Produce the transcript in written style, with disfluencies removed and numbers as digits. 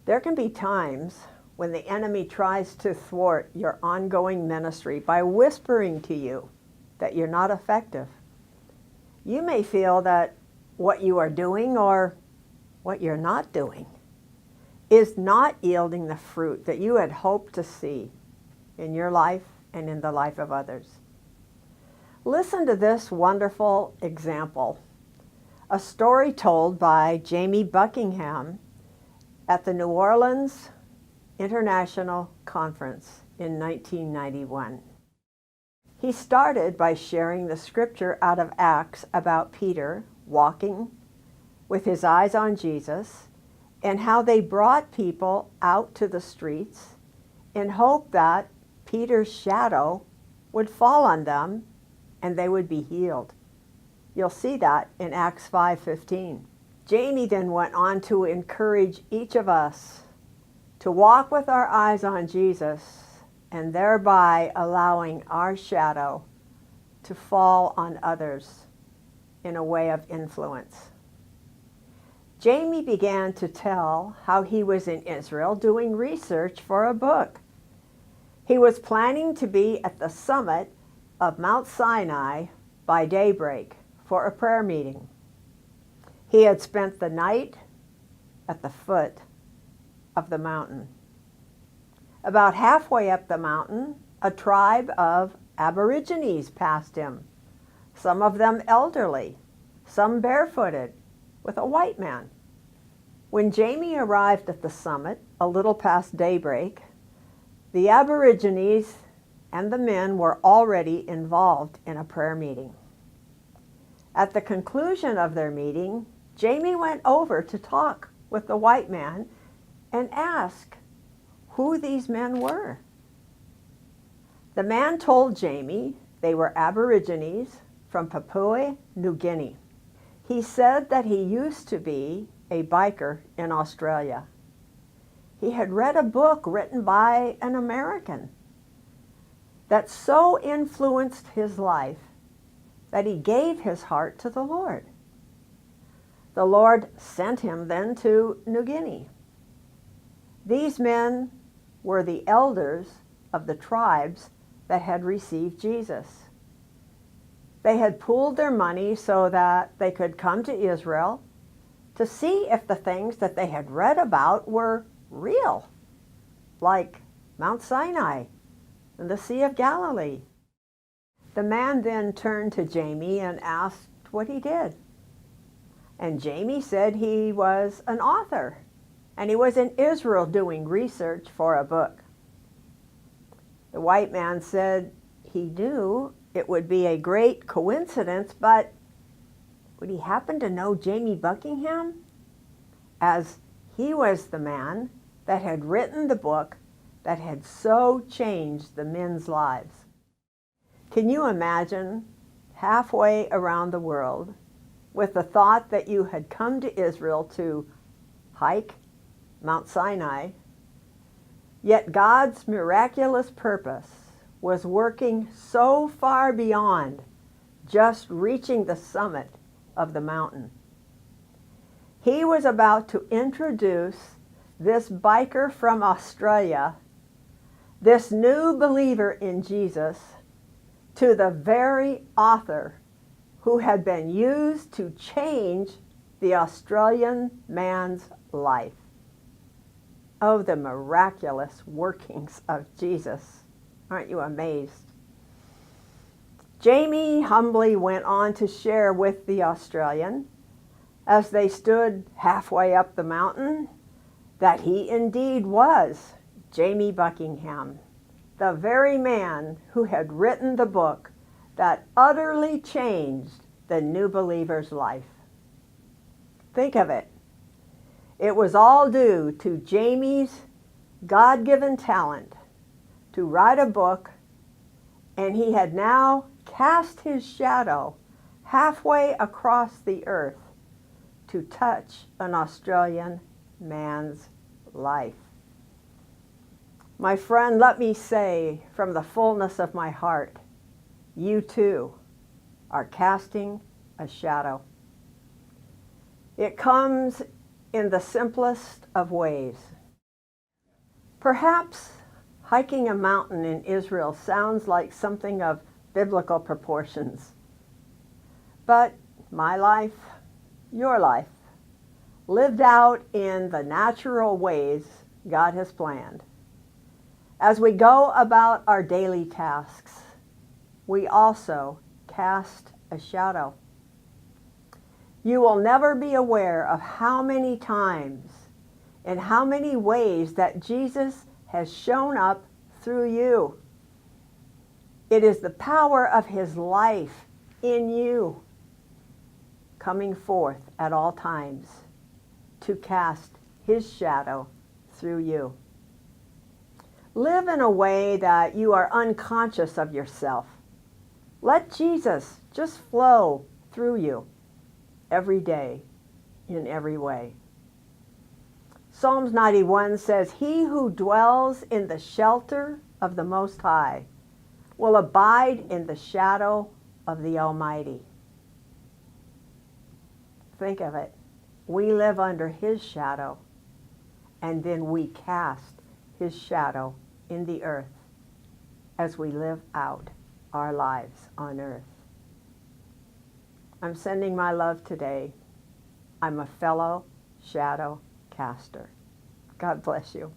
There can be times when the enemy tries to thwart your ongoing ministry by whispering to you that you're not effective. You may feel that what you are doing or what you're not doing is not yielding the fruit that you had hoped to see in your life and in the life of others. Listen to this wonderful example, a story told by Jamie Buckingham at the New Orleans International Conference in 1991. He started by sharing the scripture out of Acts about Peter walking with his eyes on Jesus and how they brought people out to the streets in hope that Peter's shadow would fall on them and they would be healed. You'll see that in Acts 5:15. Jamie then went on to encourage each of us to walk with our eyes on Jesus and thereby allowing our shadow to fall on others in a way of influence. Jamie began to tell how he was in Israel doing research for a book. He was planning to be at the summit of Mount Sinai by daybreak for a prayer meeting. He had spent the night at the foot of the mountain. About halfway up the mountain, a tribe of Aborigines passed him, some of them elderly, some barefooted, with a white man. When Jamie arrived at the summit, a little past daybreak, the Aborigines and the men were already involved in a prayer meeting. At the conclusion of their meeting, Jamie went over to talk with the white man and ask who these men were. The man told Jamie they were Aborigines from Papua New Guinea. He said that he used to be a biker in Australia. He had read a book written by an American that so influenced his life that he gave his heart to the Lord. The Lord sent him then to New Guinea. These men were the elders of the tribes that had received Jesus. They had pooled their money so that they could come to Israel to see if the things that they had read about were real, like Mount Sinai and the Sea of Galilee. The man then turned to Jamie and asked what he did. And Jamie said he was an author, and he was in Israel doing research for a book. The white man said he knew it would be a great coincidence, but would he happen to know Jamie Buckingham? As he was the man that had written the book that had so changed the men's lives. Can you imagine halfway around the world with the thought that you had come to Israel to hike Mount Sinai, yet God's miraculous purpose was working so far beyond just reaching the summit of the mountain. He was about to introduce this biker from Australia, this new believer in Jesus, to the very author who had been used to change the Australian man's life. Oh, the miraculous workings of Jesus. Aren't you amazed? Jamie humbly went on to share with the Australian, as they stood halfway up the mountain, that he indeed was Jamie Buckingham, the very man who had written the book that utterly changed the new believer's life. Think of it. It was all due to Jamie's God-given talent to write a book, and he had now cast his shadow halfway across the earth to touch an Australian man's life. My friend, let me say from the fullness of my heart, you too are casting a shadow. It comes in the simplest of ways. Perhaps hiking a mountain in Israel sounds like something of biblical proportions. But my life, your life, lived out in the natural ways God has planned. As we go about our daily tasks, we also cast a shadow. You will never be aware of how many times and how many ways that Jesus has shown up through you. It is the power of his life in you coming forth at all times to cast his shadow through you. Live in a way that you are unconscious of yourself. Let Jesus just flow through you every day in every way. Psalms 91 says, "He who dwells in the shelter of the Most High will abide in the shadow of the Almighty." Think of it. We live under his shadow, and then we cast his shadow in the earth as we live out our lives on earth. I'm sending my love today. I'm a fellow shadow caster. God bless you.